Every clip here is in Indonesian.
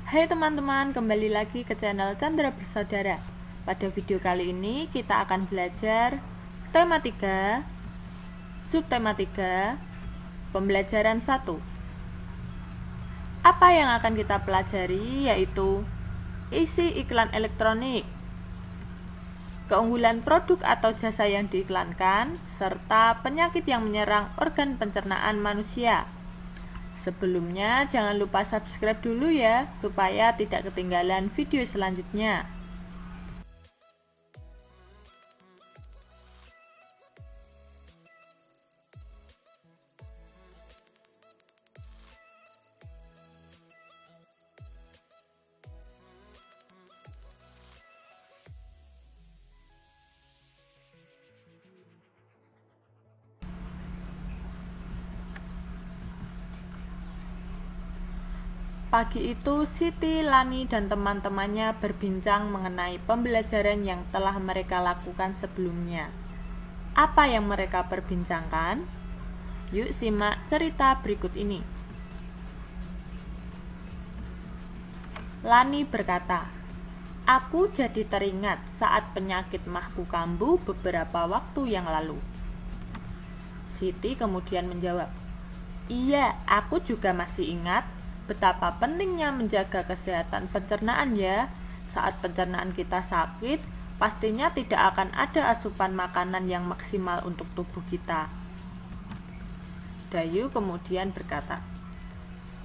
Hai teman-teman, kembali lagi ke channel Chandra Bersaudara. Pada video kali ini kita akan belajar tema 3, subtema 3, pembelajaran 1. Apa yang akan kita pelajari yaitu isi iklan elektronik, keunggulan produk atau jasa yang diiklankan, serta penyakit yang menyerang organ pencernaan manusia. Sebelumnya, jangan lupa subscribe dulu ya, supaya tidak ketinggalan video selanjutnya. Pagi itu, Siti, Lani, dan teman-temannya berbincang mengenai pembelajaran yang telah mereka lakukan sebelumnya. Apa yang mereka perbincangkan? Yuk simak cerita berikut ini. Lani berkata, "Aku jadi teringat saat penyakit mahku kambuh beberapa waktu yang lalu." Siti kemudian menjawab, "Iya, aku juga masih ingat betapa pentingnya menjaga kesehatan pencernaan ya. Saat pencernaan kita sakit, pastinya tidak akan ada asupan makanan yang maksimal untuk tubuh kita." Dayu kemudian berkata,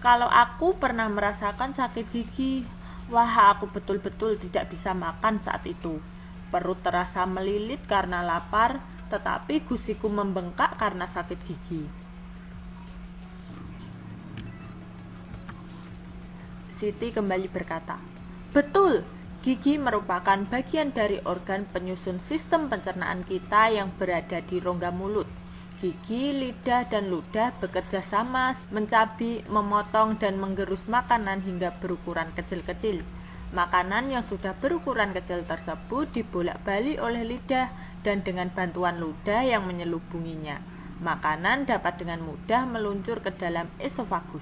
"Kalau aku pernah merasakan sakit gigi, wah aku betul-betul tidak bisa makan saat itu. Perut terasa melilit karena lapar, tetapi gusiku membengkak karena sakit gigi." Siti kembali berkata, "Betul, gigi merupakan bagian dari organ penyusun sistem pencernaan kita yang berada di rongga mulut. Gigi, lidah, dan ludah bekerja sama mencabi, memotong, dan menggerus makanan hingga berukuran kecil-kecil. Makanan yang sudah berukuran kecil tersebut dibolak-balik oleh lidah dan dengan bantuan ludah yang menyelubunginya. Makanan dapat dengan mudah meluncur ke dalam esofagus."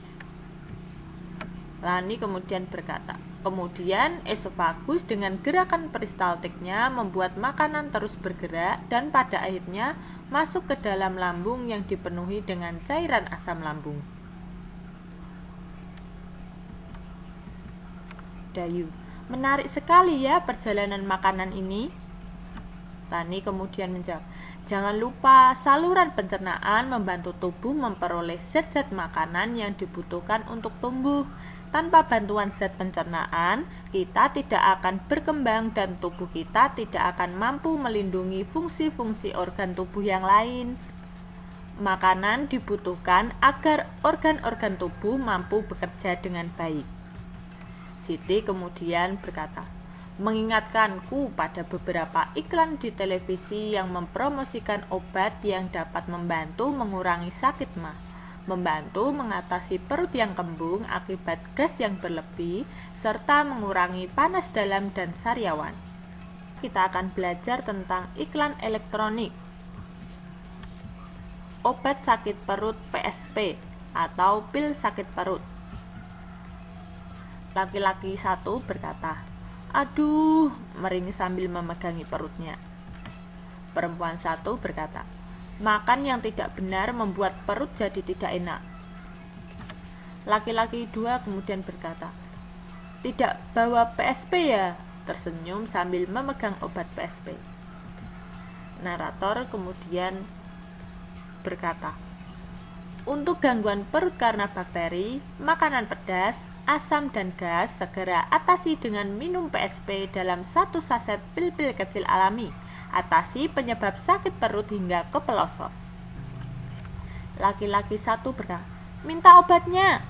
Lani kemudian berkata, "Kemudian esofagus dengan gerakan peristaltiknya membuat makanan terus bergerak dan pada akhirnya masuk ke dalam lambung yang dipenuhi dengan cairan asam lambung." Dayu, "Menarik sekali ya perjalanan makanan ini." Lani kemudian menjawab, "Jangan lupa saluran pencernaan membantu tubuh memperoleh zat-zat makanan yang dibutuhkan untuk tumbuh. Tanpa bantuan zat pencernaan, kita tidak akan berkembang dan tubuh kita tidak akan mampu melindungi fungsi-fungsi organ tubuh yang lain. Makanan dibutuhkan agar organ-organ tubuh mampu bekerja dengan baik." Siti kemudian berkata, "Mengingatkanku pada beberapa iklan di televisi yang mempromosikan obat yang dapat membantu mengurangi sakit mah, membantu mengatasi perut yang kembung akibat gas yang berlebih, serta mengurangi panas dalam dan sariawan." Kita akan belajar tentang iklan elektronik. Obat sakit perut PSP atau pil sakit perut. Laki-laki satu berkata, "Aduh," meringis sambil memegangi perutnya. Perempuan satu berkata, "Makan yang tidak benar membuat perut jadi tidak enak." Laki-laki dua kemudian berkata, "Tidak bawa PSP ya?" tersenyum sambil memegang obat PSP. Narator kemudian berkata, "Untuk gangguan perut karena bakteri, makanan pedas, asam, dan gas, segera atasi dengan minum PSP dalam 1 saset pil-pil kecil alami. Atasi penyebab sakit perut hingga ke pelosok." Laki-laki satu berkata, "Minta obatnya."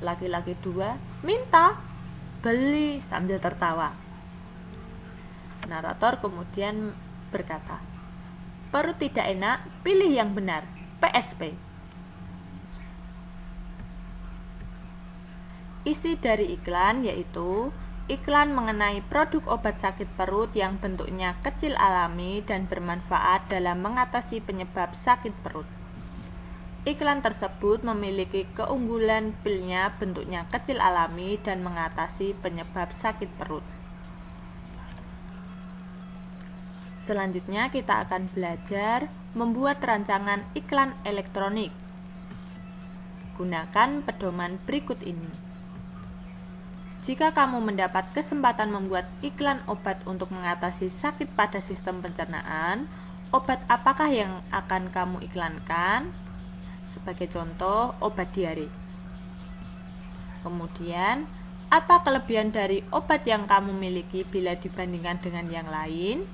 Laki-laki dua, "Minta." "Beli," sambil tertawa. Narator kemudian berkata, "Perut tidak enak, pilih yang benar, PSP." Isi dari iklan yaitu iklan mengenai produk obat sakit perut yang bentuknya kecil alami dan bermanfaat dalam mengatasi penyebab sakit perut. Iklan tersebut memiliki keunggulan pilnya bentuknya kecil alami dan mengatasi penyebab sakit perut. Selanjutnya kita akan belajar membuat rancangan iklan elektronik. Gunakan pedoman berikut ini. Jika kamu mendapat kesempatan membuat iklan obat untuk mengatasi sakit pada sistem pencernaan, obat apakah yang akan kamu iklankan? Sebagai contoh, obat diare. Kemudian, apa kelebihan dari obat yang kamu miliki bila dibandingkan dengan yang lain?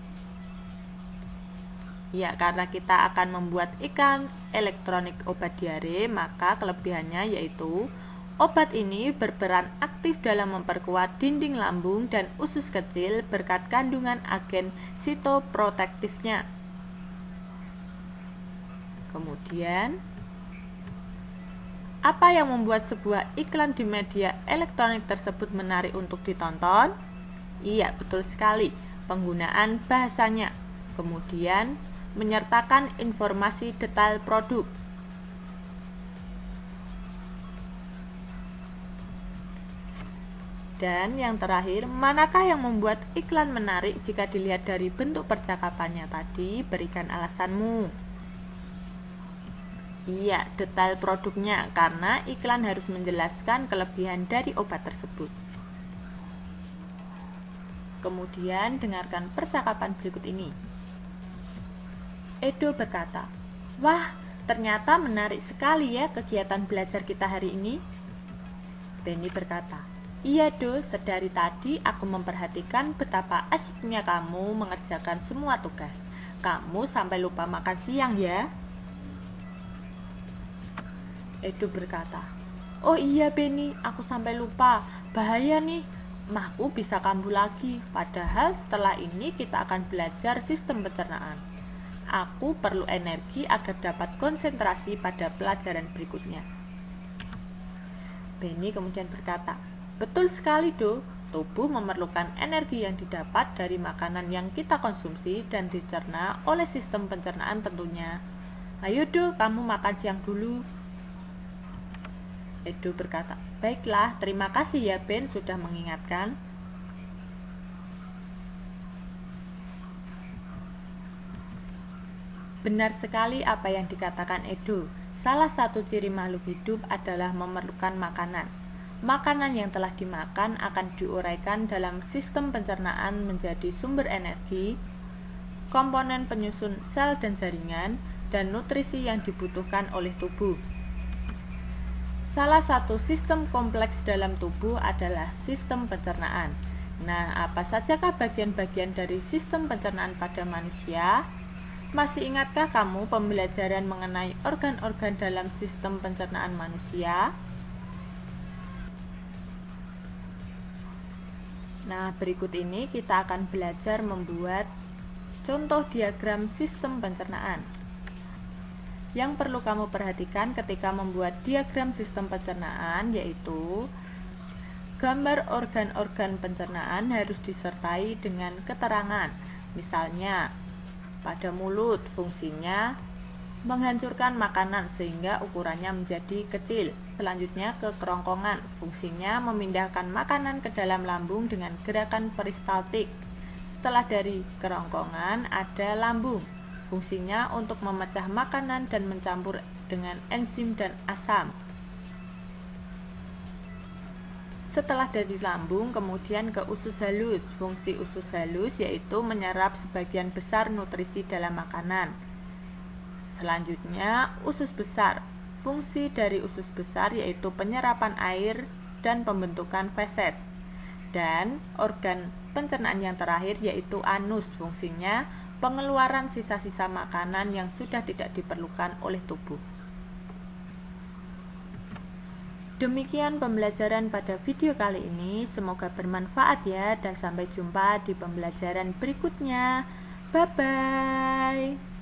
Ya, karena kita akan membuat iklan elektronik obat diare, maka kelebihannya yaitu obat ini berperan aktif dalam memperkuat dinding lambung dan usus kecil berkat kandungan agen sitoprotektifnya. Kemudian, apa yang membuat sebuah iklan di media elektronik tersebut menarik untuk ditonton? Iya, betul sekali, penggunaan bahasanya. Kemudian, menyertakan informasi detail produk. Dan yang terakhir, manakah yang membuat iklan menarik jika dilihat dari bentuk percakapannya tadi? Berikan alasanmu. Iya, detail produknya, karena iklan harus menjelaskan kelebihan dari obat tersebut. Kemudian, dengarkan percakapan berikut ini. Edo berkata, "Wah, ternyata menarik sekali ya kegiatan belajar kita hari ini." Benny berkata, "Iya Do, sedari tadi aku memperhatikan betapa asyiknya kamu mengerjakan semua tugas. Kamu sampai lupa makan siang ya." Edo berkata, "Oh iya Benny, aku sampai lupa. Bahaya nih, mahku bisa kambuh lagi. Padahal setelah ini kita akan belajar sistem pencernaan. Aku perlu energi agar dapat konsentrasi pada pelajaran berikutnya." Benny kemudian berkata, "Betul sekali Do, tubuh memerlukan energi yang didapat dari makanan yang kita konsumsi dan dicerna oleh sistem pencernaan tentunya. Ayo Do, kamu makan siang dulu." Edo berkata, "Baiklah, terima kasih ya Ben sudah mengingatkan." Benar sekali apa yang dikatakan Edo. Salah satu ciri makhluk hidup adalah memerlukan makanan. Makanan yang telah dimakan akan diuraikan dalam sistem pencernaan menjadi sumber energi, komponen penyusun sel dan jaringan, dan nutrisi yang dibutuhkan oleh tubuh. Salah satu sistem kompleks dalam tubuh adalah sistem pencernaan. Nah, apa sajakah bagian-bagian dari sistem pencernaan pada manusia? Masih ingatkah kamu pembelajaran mengenai organ-organ dalam sistem pencernaan manusia? Nah, berikut ini kita akan belajar membuat contoh diagram sistem pencernaan. Yang perlu kamu perhatikan ketika membuat diagram sistem pencernaan yaitu gambar organ-organ pencernaan harus disertai dengan keterangan. Misalnya, pada mulut fungsinya menghancurkan makanan sehingga ukurannya menjadi kecil. Selanjutnya ke kerongkongan, fungsinya memindahkan makanan ke dalam lambung dengan gerakan peristaltik. Setelah dari kerongkongan ada lambung. Fungsinya untuk memecah makanan dan mencampur dengan enzim dan asam. Setelah dari lambung, kemudian ke usus halus. Fungsi usus halus yaitu menyerap sebagian besar nutrisi dalam makanan. Selanjutnya, usus besar. Fungsi dari usus besar yaitu penyerapan air dan pembentukan feses. Dan organ pencernaan yang terakhir yaitu anus. Fungsinya pengeluaran sisa-sisa makanan yang sudah tidak diperlukan oleh tubuh. Demikian pembelajaran pada video kali ini, semoga bermanfaat ya, dan sampai jumpa di pembelajaran berikutnya. Bye-bye.